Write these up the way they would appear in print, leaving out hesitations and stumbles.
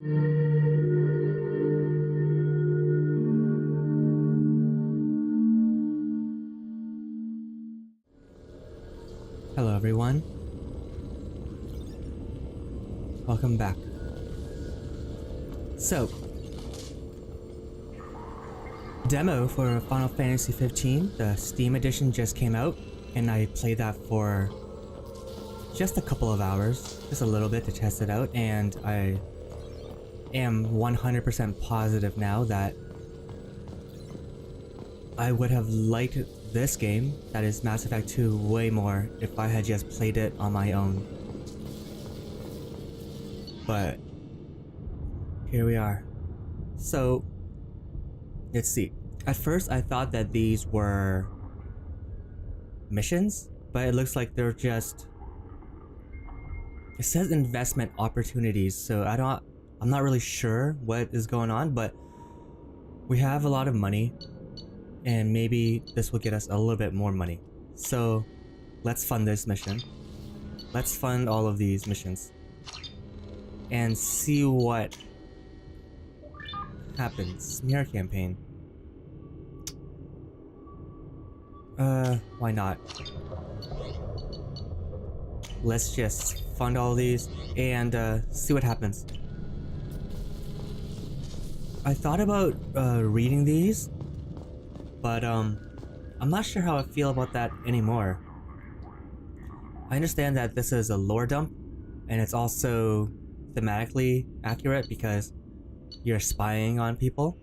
Hello everyone. Welcome back. So, demo for Final Fantasy 15, the Steam edition just came out, and I played that for just a couple of hours, just a little bit to test it out, and I am 100% positive now that I would have liked this game, that is Mass Effect 2, way more if I had just played it on my own. But here we are. So let's see. At first I thought that these were missions, but it looks like they're just, it says investment opportunities, so I'm not really sure what is going on, but we have a lot of money and maybe this will get us a little bit more money. So let's fund this mission. Let's fund all of these missions and see what happens. Smear campaign. Why not? Let's just fund all these and see what happens. I thought about reading these, but I'm not sure how I feel about that anymore. I understand that this is a lore dump, and it's also thematically accurate because you're spying on people,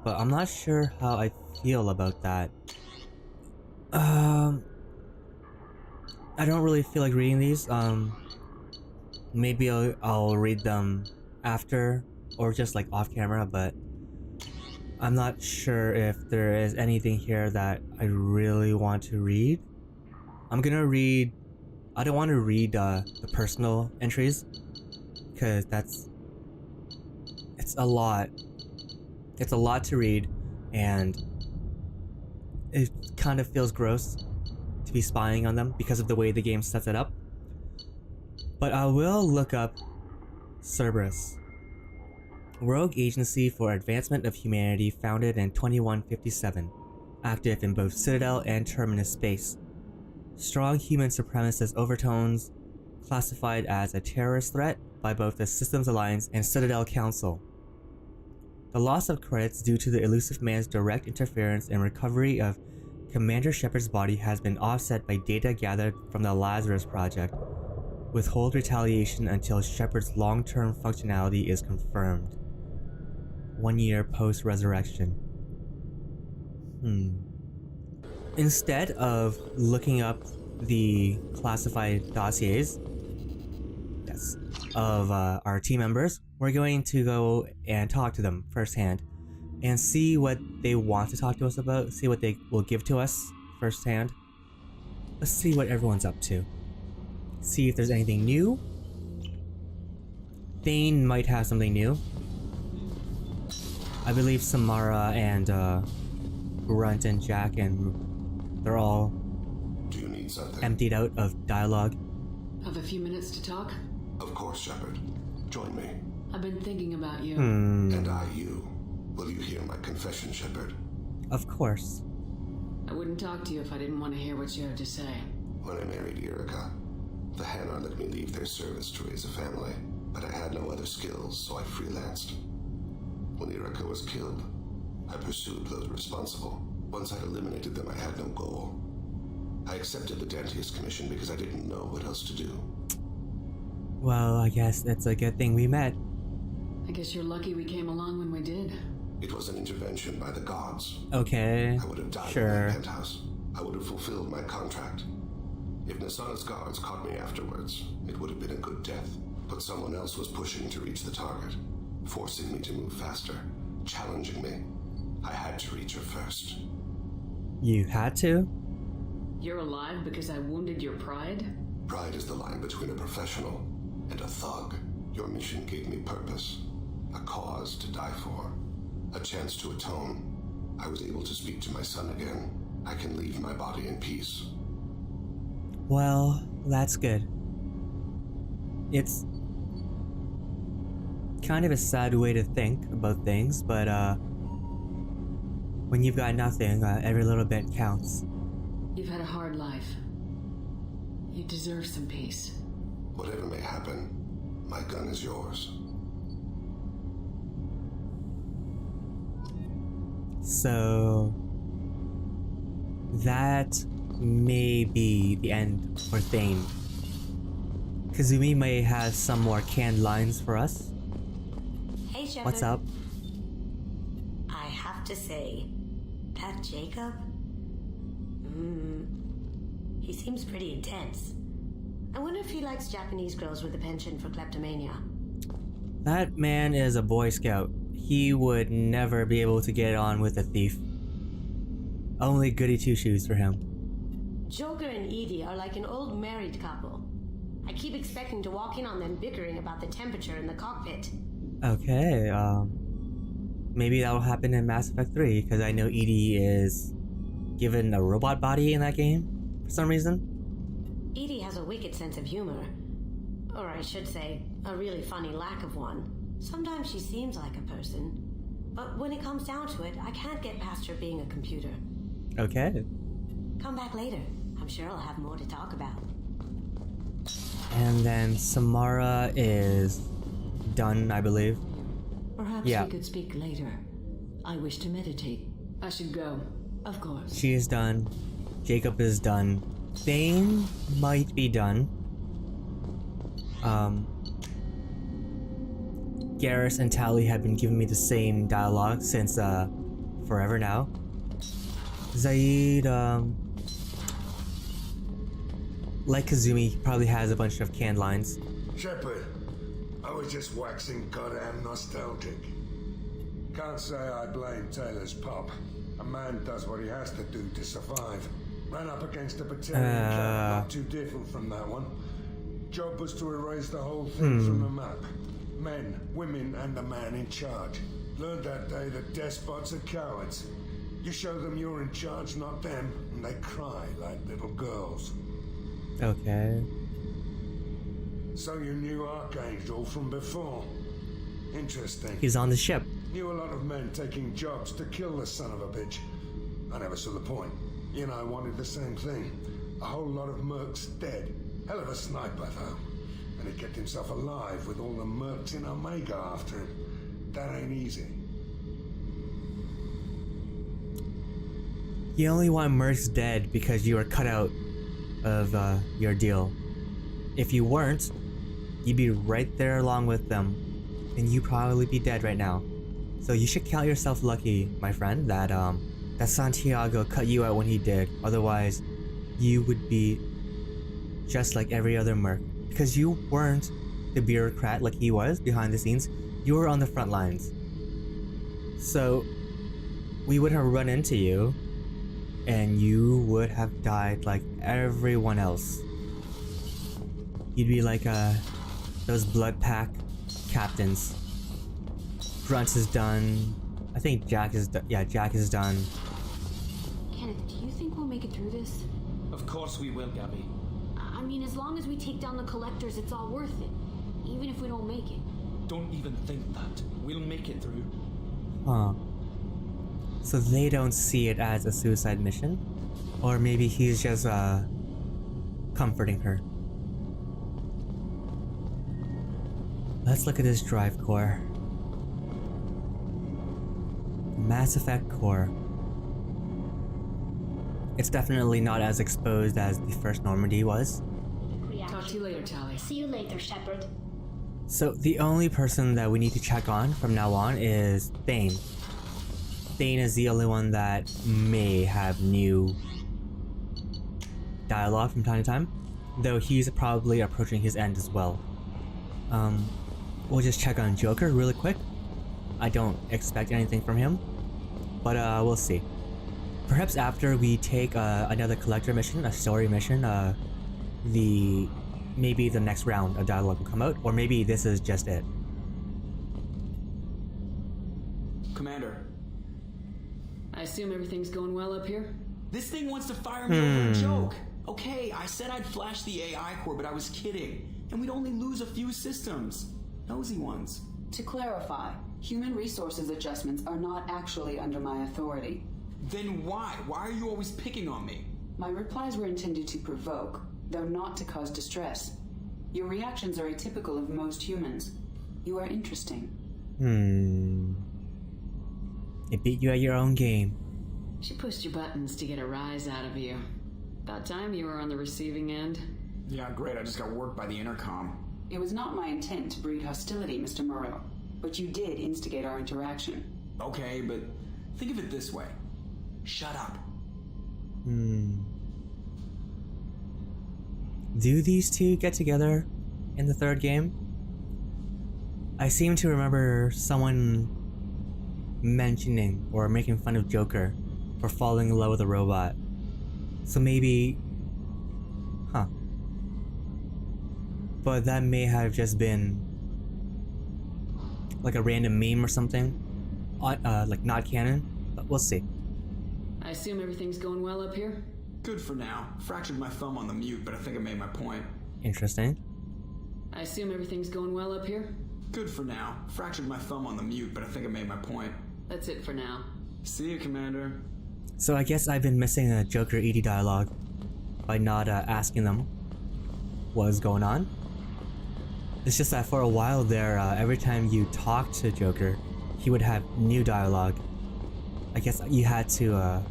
but I'm not sure how I feel about that. I don't really feel like reading these. Maybe I'll read them after or just like off camera, but I'm not sure if there is anything here that I really want to read. I'm gonna read, I don't want to read the personal entries because it's a lot. It's a lot to read and it kind of feels gross to be spying on them because of the way the game sets it up. But I will look up Cerberus, rogue agency for advancement of humanity founded in 2157, active in both Citadel and Terminus space. Strong human supremacist overtones, classified as a terrorist threat by both the Systems Alliance and Citadel Council. The loss of credits due to the elusive man's direct interference in recovery of Commander Shepard's body has been offset by data gathered from the Lazarus Project. Withhold retaliation until Shepard's long-term functionality is confirmed. 1 year post-resurrection. Instead of looking up the classified dossiers, of our team members, we're going to go and talk to them firsthand and see what they want to talk to us about, see what they will give to us firsthand. Let's see what everyone's up to. See if there's anything new. Thane might have something new. I believe Samara and Grunt and Jack and they're all Do you need something? Emptied out of dialogue. Have a few minutes to talk? Of course, Shepard. Join me. I've been thinking about you. And I you. Will you hear my confession, Shepard? Of course. I wouldn't talk to you if I didn't want to hear what you have to say. When I married Erica, the Hanar let me leave their service to raise a family, but I had no other skills, so I freelanced. When Erica was killed, I pursued those responsible. Once I'd eliminated them, I had no goal. I accepted the Dantius commission because I didn't know what else to do. Well, I guess it's a good thing we met. I guess you're lucky we came along when we did. It was an intervention by the gods. Okay, I would have died in sure. that penthouse. I would have fulfilled my contract. If Nasana's guards caught me afterwards, it would have been a good death. But someone else was pushing to reach the target, forcing me to move faster, challenging me. I had to reach her first. You had to? You're alive because I wounded your pride? Pride is the line between a professional and a thug. Your mission gave me purpose, a cause to die for, a chance to atone. I was able to speak to my son again. I can leave my body in peace. Well, that's good. kind of a sad way to think about things, but when you've got nothing, every little bit counts. You've had a hard life. You deserve some peace. Whatever may happen, my gun is yours. So that may be the end for Thane. Kazumi may have some more canned lines for us. Hey, Shepard. What's up? I have to say, that Jacob? He seems pretty intense. I wonder if he likes Japanese girls with a penchant for kleptomania. That man is a Boy Scout. He would never be able to get on with a thief. Only goody two-shoes for him. Joker and Edie are like an old married couple. I keep expecting to walk in on them bickering about the temperature in the cockpit. Okay, maybe that'll happen in Mass Effect 3, because I know Edie is given a robot body in that game, for some reason. Edie has a wicked sense of humor. Or I should say, a really funny lack of one. Sometimes she seems like a person. But when it comes down to it, I can't get past her being a computer. Okay. Come back later. I'm sure I'll have more to talk about. And then Samara is done, I believe. Perhaps Yeah. we could speak later. I wish to meditate. I should go. Of course. She is done. Jacob is done. Thane might be done. Garrus and Tally have been giving me the same dialogue since forever now. Zaid, like Kazumi, probably has a bunch of canned lines. Shepard, I was just waxing goddamn nostalgic. Can't say I blame Taylor's pop. A man does what he has to do to survive. Ran up against a battalion camp not too different from that one. Job was to erase the whole thing from the map. Men, women, and the man in charge. Learned that day that despots are cowards. You show them you're in charge, not them, and they cry like little girls. Okay. So you knew Archangel from before. Interesting. He's on the ship. Knew a lot of men taking jobs to kill the son of a bitch. I never saw the point. You know, I wanted the same thing. A whole lot of mercs dead. Hell of a sniper, though. And he kept himself alive with all the mercs in Omega after him. That ain't easy. You only want Mercs dead because you were cut out of your deal. If you weren't, you'd be right there along with them, and you'd probably be dead right now. So you should count yourself lucky, my friend, that that Santiago cut you out when he did. Otherwise, you would be just like every other merc. Because you weren't the bureaucrat like he was behind the scenes, you were on the front lines. So we would have run into you, and you would have died like everyone else. You'd be like those blood pack captains. Grunts is done. I think Jack is done. Yeah, Jack is done. Kenneth, do you think we'll make it through this? Of course we will, Gabby. I mean, as long as we take down the collectors, it's all worth it. Even if we don't make it. Don't even think that. We'll make it through. Huh. So they don't see it as a suicide mission? Or maybe he's just comforting her. Let's look at this drive core. Mass Effect core. It's definitely not as exposed as the first Normandy was. Talk to you later, Tally. See you later, Shepard. So the only person that we need to check on from now on is Thane. Thane is the only one that may have new dialogue from time to time, though he's probably approaching his end as well. We'll just check on Joker really quick. I don't expect anything from him, but we'll see. Perhaps after we take another collector mission, a story mission, maybe the next round of dialogue will come out, or maybe this is just it. Commander, I assume everything's going well up here? this thing wants to fire me over a joke. Okay, I said I'd flash the AI core, but I was kidding. And we'd only lose a few systems. Nosy ones. To clarify, human resources adjustments are not actually under my authority. Then why? Why are you always picking on me? My replies were intended to provoke, though not to cause distress. Your reactions are atypical of most humans. You are interesting. It beat you at your own game. She pushed your buttons to get a rise out of you. About time you were on the receiving end. Yeah, great. I just got worked by the intercom. It was not my intent to breed hostility, Mr. Moreau, but you did instigate our interaction. Okay, but think of it this way. Shut up. Do these two get together in the third game? I seem to remember someone mentioning or making fun of Joker for falling in love with a robot. So maybe... But that may have just been like a random meme or something. Like not canon, but we'll see. I assume everything's going well up here? Good for now. Fractured my thumb on the mute, but I think I made my point. Interesting. I assume everything's going well up here? Good for now. Fractured my thumb on the mute, but I think I made my point. That's it for now. See you, Commander. So I guess I've been missing a Joker Edie dialogue by not asking them what was going on. It's just that for a while there, every time you talked to Joker, he would have new dialogue. I guess you had to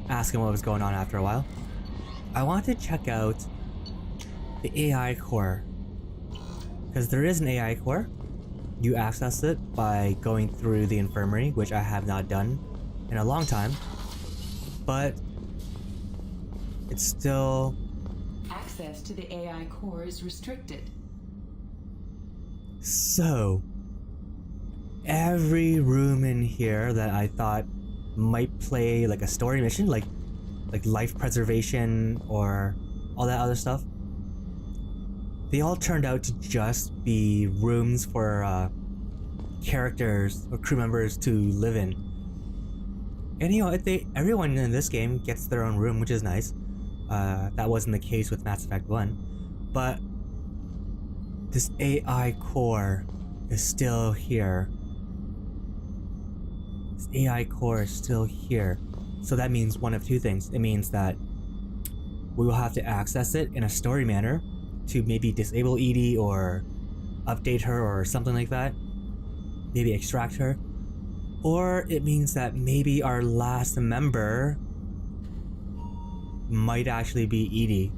ask him what was going on after a while. I want to check out the AI core, because there is an AI core. You access it by going through the infirmary, which I have not done in a long time, but it's still... Access to the AI core is restricted. So, every room in here that I thought might play like a story mission, like life preservation or all that other stuff, they all turned out to just be rooms for characters or crew members to live in. And you know, everyone in this game gets their own room, which is nice. That wasn't the case with Mass Effect 1, but this AI core is still here. This AI core is still here. So that means one of two things. It means that we will have to access it in a story manner to maybe disable Edie or update her or something like that. Maybe extract her. Or it means that maybe our last member might actually be Edie.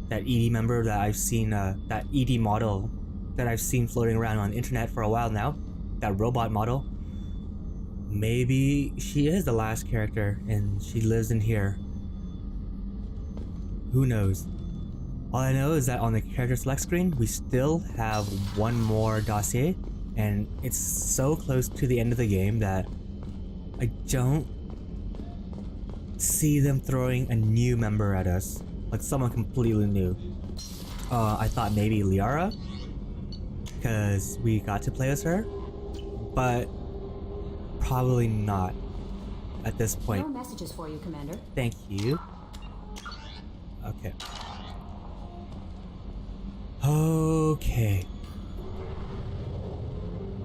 That Edie member that I've seen, that Edie model that I've seen floating around on the internet for a while now. That robot model. Maybe she is the last character and she lives in here. Who knows? All I know is that on the character select screen, we still have one more dossier, and it's so close to the end of the game that I don't see them throwing a new member at us. Like someone completely new. I thought maybe Liara, because we got to play as her, but probably not at this point. No messages for you, Commander. Thank you. Okay. Okay.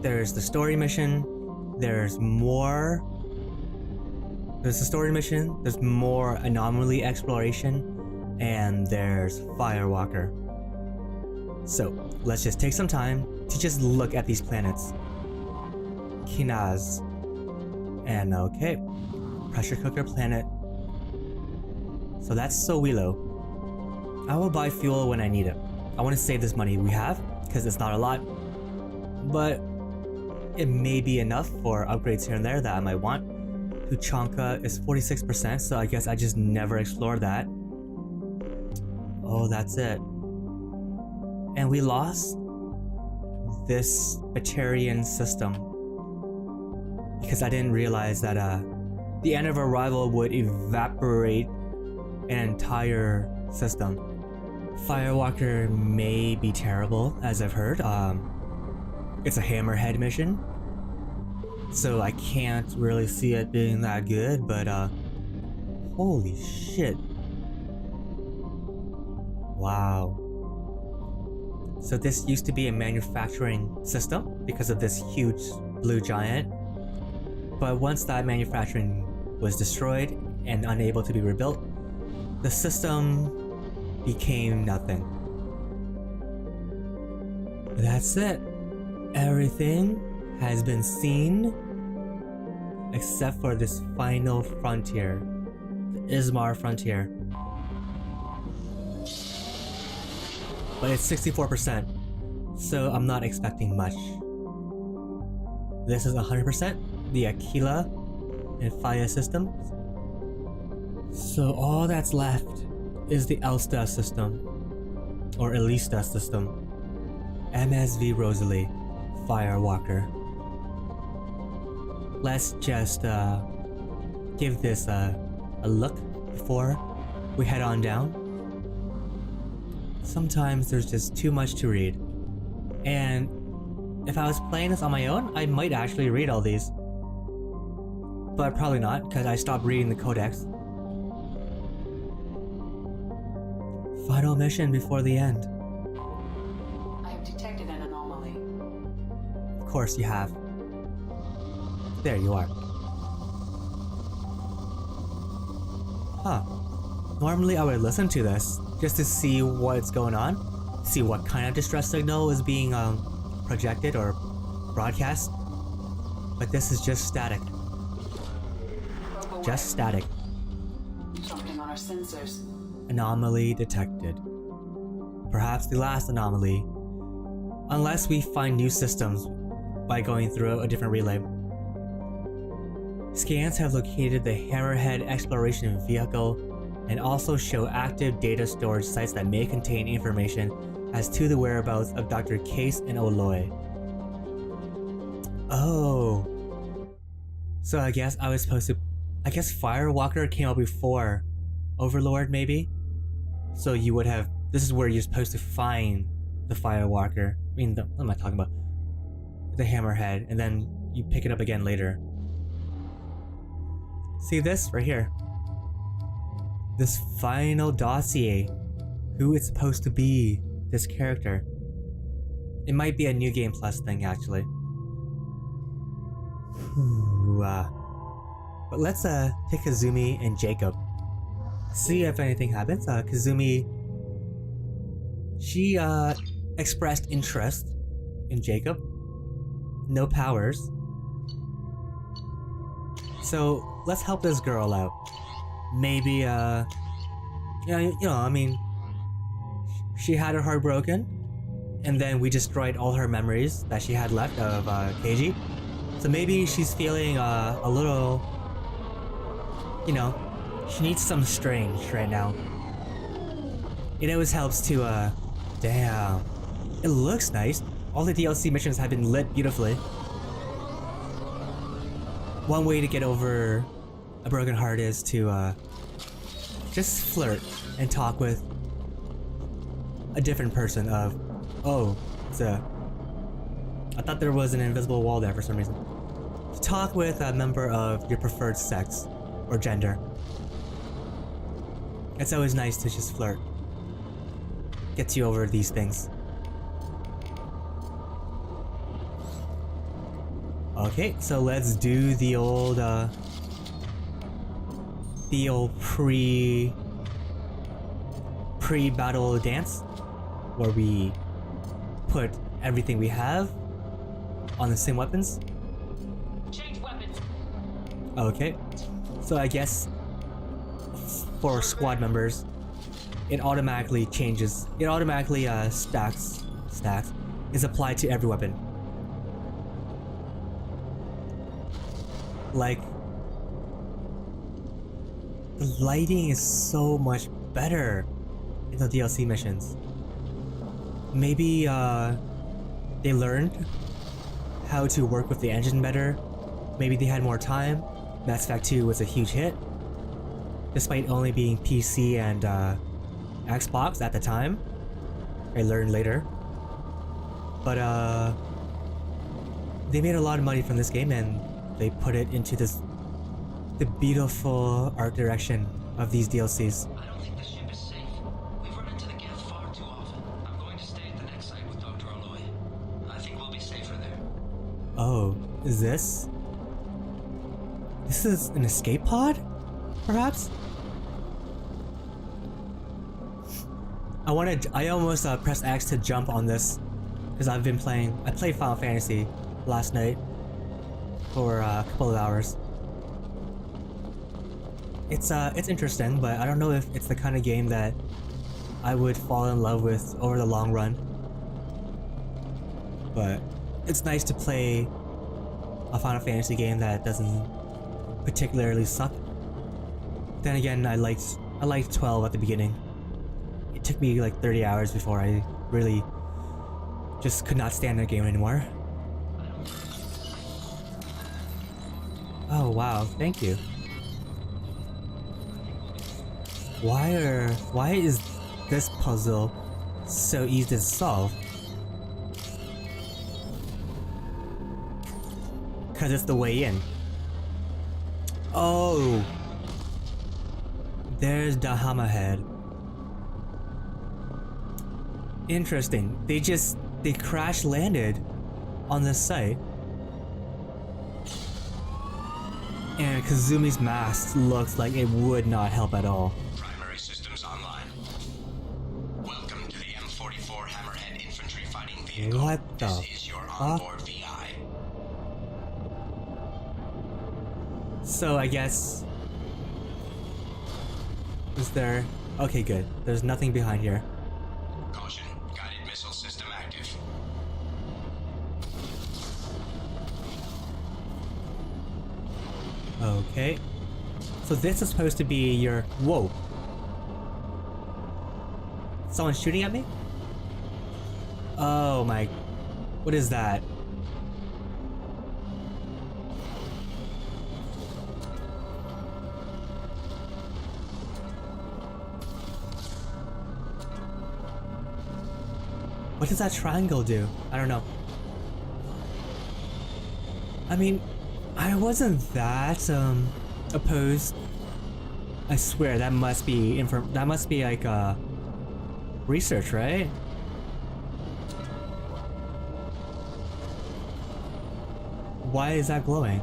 There's the story mission. There's more. There's the story mission. There's more anomaly exploration. And there's Firewalker. So, let's just take some time to just look at these planets. Kinaz. And okay. Pressure cooker planet. So that's Sowilo. I will buy fuel when I need it. I want to save this money we have, because it's not a lot. But it may be enough for upgrades here and there that I might want. Tuchanka is 46%, so I guess I just never explored that. Oh, that's it. And we lost this Batarian system because I didn't realize that the end of arrival would evaporate an entire system. Firewalker may be terrible, as I've heard. It's a Hammerhead mission, so I can't really see it being that good, but holy shit. Wow. So this used to be a manufacturing system because of this huge blue giant. But once that manufacturing was destroyed and unable to be rebuilt, the system became nothing. That's it. Everything has been seen except for this final frontier, the Ismar frontier. But it's 64%, so I'm not expecting much. This is 100%, the Aquila and Faya systems. So all that's left is the Elsta system, or Elista system. MSV Rosalie, Firewalker. Let's just give this a look before we head on down. Sometimes there's just too much to read. And if I was playing this on my own, I might actually read all these. But probably not, because I stopped reading the codex. Final mission before the end. I have detected an anomaly. Of course you have. There you are. Huh. Normally I would listen to this just to see what's going on, see what kind of distress signal is being projected or broadcast. But this is just static. Just static. Something on our sensors. Anomaly detected. Perhaps the last anomaly. Unless we find new systems by going through a different relay. Scans have located the Hammerhead exploration vehicle and also show active data storage sites that may contain information as to the whereabouts of Dr. Case and Oloy. Oh. So I guess I was supposed to... I guess Firewalker came out before Overlord, maybe? So you would have... This is where you're supposed to find the Firewalker. I mean, what am I talking about? The Hammerhead, and then you pick it up again later. See this right here? This final dossier. Who it's supposed to be, this character. It might be a New Game Plus thing, actually. But let's take Kazumi and Jacob. See if anything happens. Kazumi, she expressed interest in Jacob. No powers. So let's help this girl out. Maybe I mean, she had her heart broken, and then we destroyed all her memories that she had left of Keiji. So maybe she's feeling a little, she needs some strange right now. It always helps to, damn. It looks nice. All the DLC missions have been lit beautifully. One way to get over a broken heart is to, just flirt and talk with a different person of, oh, I thought there was an invisible wall there for some reason. Talk with a member of your preferred sex or gender. It's always nice to just flirt. Gets you over these things. Okay, so let's do the old pre-battle dance, where we put everything we have on the same weapons. Change weapons. Okay, so I guess for squad members, it automatically changes. It automatically stacks is applied to every weapon. Like, the lighting is so much better in the DLC missions. Maybe they learned how to work with the engine better. Maybe they had more time. Mass Effect 2 was a huge hit, despite only being PC and Xbox at the time. I learned later. But they made a lot of money from this game, and they put it into the beautiful art direction of these DLCs. I don't think the ship is safe. We've run into the Geth far too often. I'm going to stay at the next site with Oh, is this? This is an escape pod? Perhaps? I almost pressed X to jump on this because I played Final Fantasy last night for a couple of hours. It's interesting, but I don't know if it's the kind of game that I would fall in love with over the long run. But it's nice to play a Final Fantasy game that doesn't particularly suck. Then again, I liked 12 at the beginning. It took me like 30 hours before I really just could not stand that game anymore. Oh wow, thank you. Why is this puzzle so easy to solve? Cause it's the way in. Oh, there's the Hammerhead. Interesting. They crash landed on this site. And Kazumi's mask looks like it would not help at all. Primary systems online. Welcome to the M44 Hammerhead infantry fighting vehicle. What the This is your onboard VI. So I guess... Is there... Okay, good. There's nothing behind here. Caution, guided missile system active. Okay. So this is supposed to be your... Whoa. Someone's shooting at me? Oh my... What is that? What does that triangle do? I don't know. I mean, I wasn't that opposed. I swear that must be like research, right? Why is that glowing?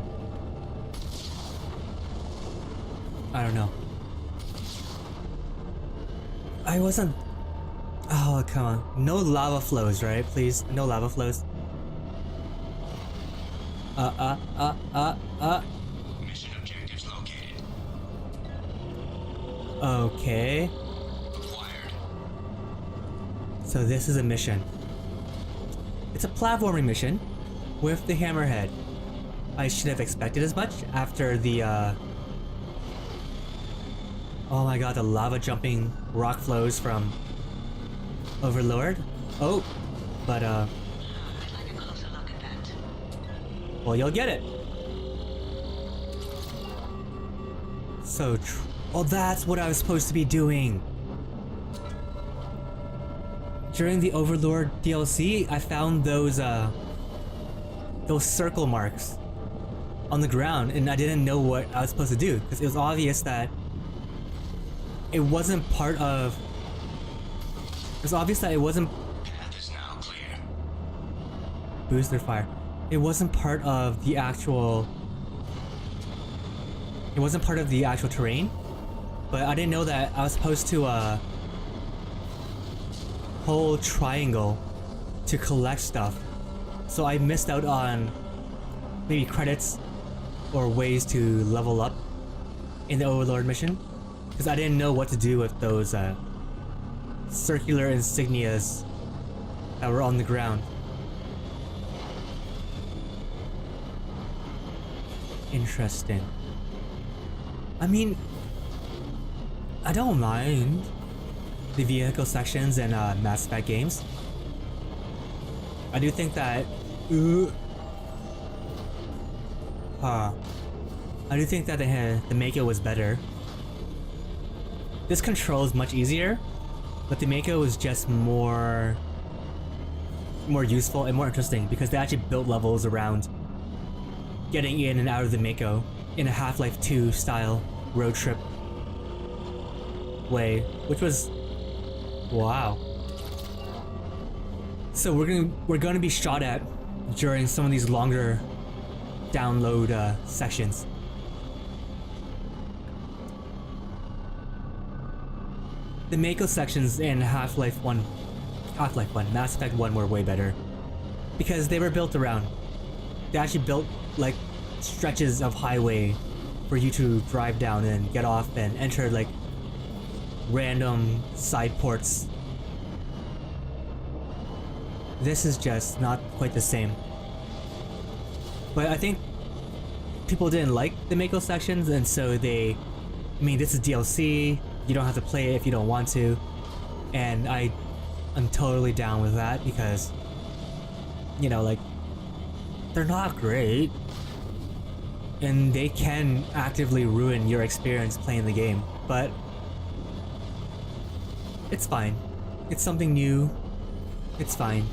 I don't know. I wasn't... Oh, come on. No lava flows, right? Please, no lava flows. Mission objectives located. Okay. Acquired. So this is a mission. It's a platforming mission with the Hammerhead. I should have expected as much after the oh my god, the lava jumping rock flows from Overlord. Oh, but I'd like a closer look at that. well, you'll get it. So, oh, that's what I was supposed to be doing. During the Overlord DLC, I found those circle marks on the ground, and I didn't know what I was supposed to do because it was obvious that it wasn't part of. It's obvious that it wasn't. Path is now clear. Booster fire. It wasn't part of the actual. It wasn't part of the actual terrain, but I didn't know that I was supposed to hold triangle to collect stuff. So I missed out on maybe credits or ways to level up in the Overlord mission because I didn't know what to do with those circular insignias that were on the ground. Interesting. I mean, I don't mind the vehicle sections in Mass Effect games. I do think that I do think that the Mako was better. This control is much easier, but the Mako was just more useful and more interesting because they actually built levels around getting in and out of the Mako in a Half-Life 2 style road trip way, which was wow. So we're gonna be shot at during some of these longer download sections. The Mako sections in Half-Life 1, Mass Effect 1 were way better. Because they were built around. They actually built like stretches of highway for you to drive down and get off and enter like random side ports. This is just not quite the same. But I think people didn't like the Mako sections, and so I mean, this is DLC, you don't have to play it if you don't want to, and I'm totally down with that because, you know, like, they're not great, and they can actively ruin your experience playing the game, but it's fine. It's something new. It's fine.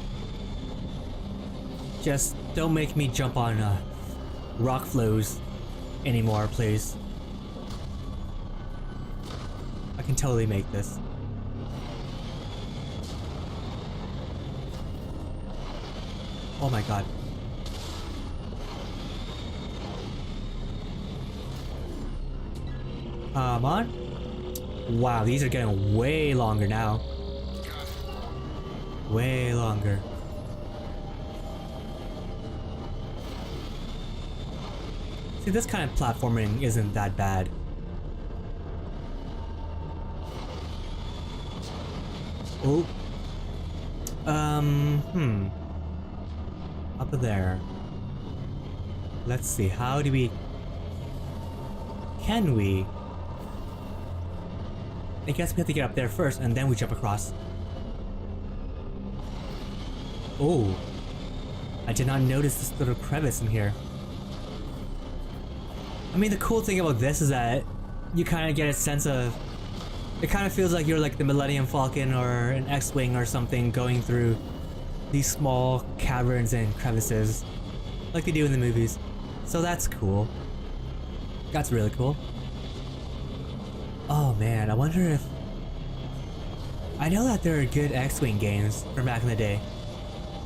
Just don't make me jump on rock flows anymore, please. I can totally make this. Oh my god. Come on. Wow, these are getting way longer now. Way longer. See, this kind of platforming isn't that bad. Oh. Up there. Let's see, how do we... Can we? I guess we have to get up there first and then we jump across. Oh. I did not notice this little crevice in here. I mean, the cool thing about this is that you kind of get a sense of... It kind of feels like you're like the Millennium Falcon or an X-Wing or something going through these small caverns and crevices like they do in the movies. So that's cool. That's really cool. Oh man, I wonder if... I know that there are good X-Wing games from back in the day,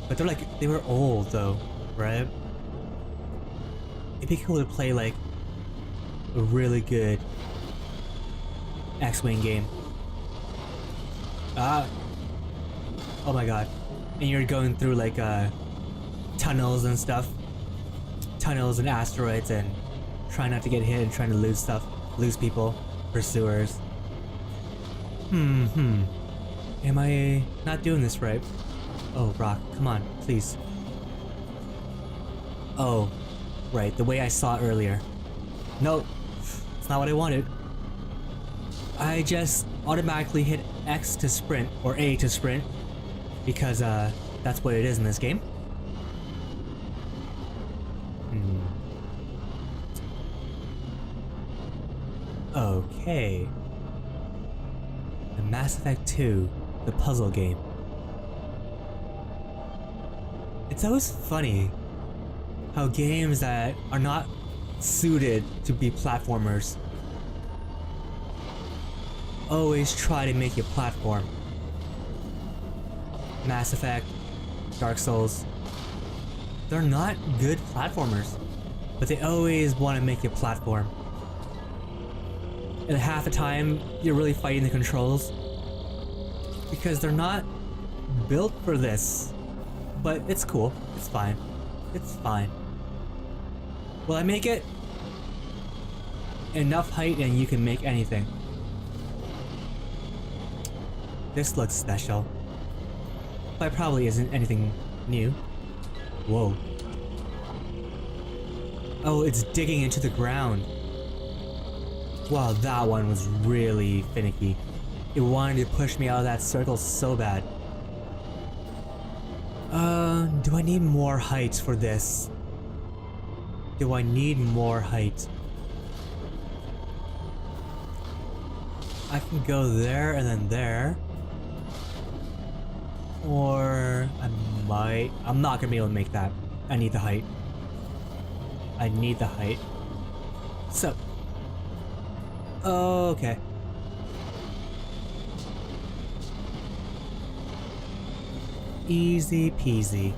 but they were old though, right? It'd be cool to play like a really good X-Wing game. Oh my god. And you're going through like tunnels and stuff. Tunnels and asteroids and trying not to get hit and trying to lose stuff. Lose people. Pursuers. Am I not doing this right? Oh, rock. Come on, please. Oh, right. The way I saw it earlier. Nope. It's not what I wanted. I just automatically hit X to sprint, or A to sprint, because that's what it is in this game. Okay. The Mass Effect 2, the puzzle game. It's always funny how games that are not suited to be platformers always try to make you platform. Mass Effect, Dark Souls, they're not good platformers, but they always want to make you platform. And half the time, you're really fighting the controls because they're not built for this. But it's cool. It's fine. It's fine. Will I make it? Enough height and you can make anything. This looks special. But it probably isn't anything new. Whoa. Oh, it's digging into the ground. Wow, that one was really finicky. It wanted to push me out of that circle so bad. Do I need more height for this? Do I need more height? I can go there and then there. Or I'm not gonna be able to make that. I need the height. I need the height. So. Okay. Easy peasy.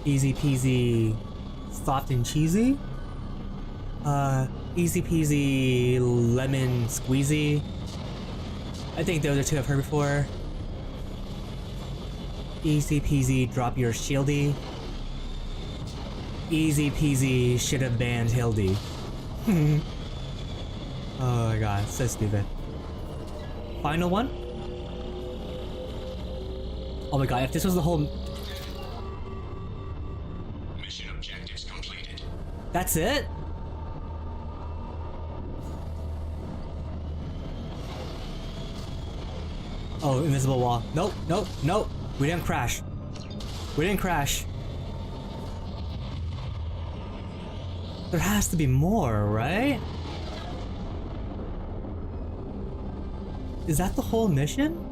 Easy peasy, soft and cheesy. Easy peasy, lemon squeezy. I think those are two I've heard before. Easy peasy, drop your shieldy. Easy peasy, should have banned Hildy. Oh my god, so stupid. Final one? Oh my god, if this was the whole... Mission objectives completed. That's it? Oh, invisible wall. Nope, nope, nope. We didn't crash. We didn't crash. There has to be more, right? Is that the whole mission?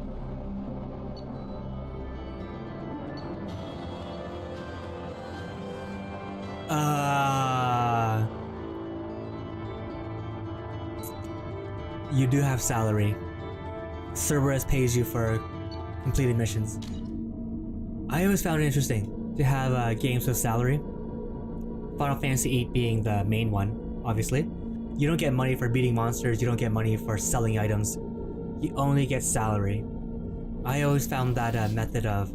You do have salary. Cerberus pays you for completed missions. I always found it interesting to have games with salary. Final Fantasy VIII being the main one, obviously. You don't get money for beating monsters, you don't get money for selling items. You only get salary. I always found that method of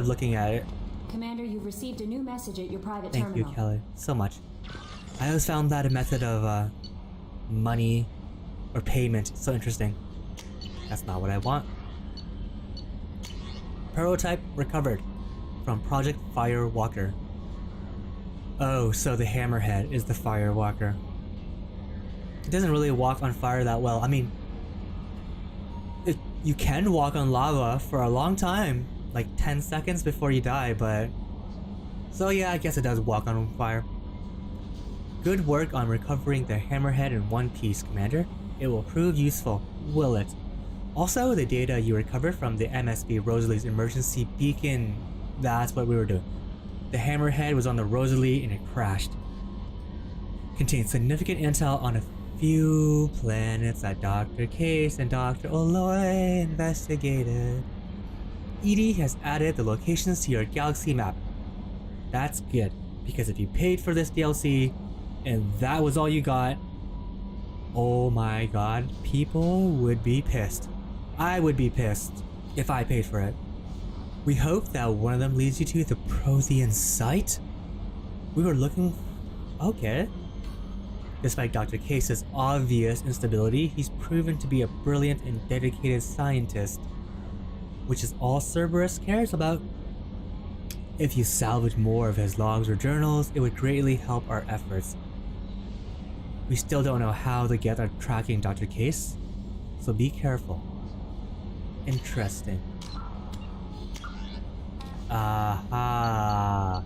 looking at it. Commander, you've received a new message at your private Thank terminal. you, Kelly, so much. I always found that a method of money or payment so interesting. That's not what I want. Prototype recovered from Project Firewalker. Oh, so the Hammerhead is the Firewalker. It doesn't really walk on fire that well. I mean, you can walk on lava for a long time, like 10 seconds before you die, but... So yeah, I guess it does walk on fire. Good work on recovering the Hammerhead in one piece, Commander. It will prove useful, will it? Also, the data you recovered from the MSB Rosalie's emergency beacon, that's what we were doing. The Hammerhead was on the Rosalie and it crashed. Contains significant intel on a few planets that Dr. Case and Dr. Oloy investigated. EDI has added the locations to your galaxy map. That's good, because if you paid for this DLC and that was all you got, oh my god, people would be pissed. I would be pissed if I paid for it. We hope that one of them leads you to the Prothean site? We were looking... Okay. Despite Dr. Case's obvious instability, he's proven to be a brilliant and dedicated scientist, which is all Cerberus cares about. If you salvage more of his logs or journals, it would greatly help our efforts. We still don't know how the Geth are tracking Dr. Case, so be careful. Interesting. Aha.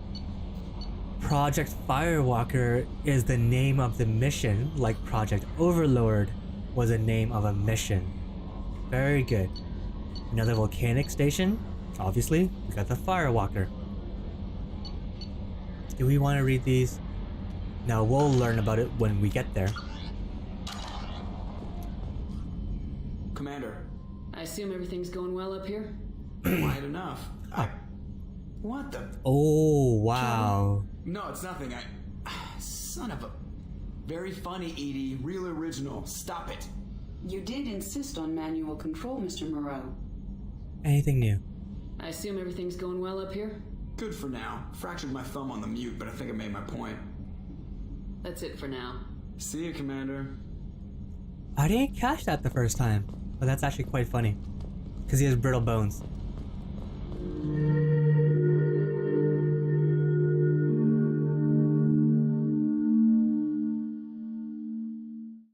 Project Firewalker is the name of the mission, like Project Overlord was the name of a mission. Very good. Another volcanic station? Obviously, we got the Firewalker. Do we want to read these? No, we'll learn about it when we get there. Commander, I assume everything's going well up here? quiet enough. What the? Oh, wow. No, it's nothing. Son of a... Very funny, Edie. Real original. Stop it. You did insist on manual control, Mr. Moreau. Anything new? I assume everything's going well up here? Good for now. Fractured my thumb on the mute, but I think I made my point. That's it for now. See you, Commander. I didn't catch that the first time, but that's actually quite funny. Because he has brittle bones.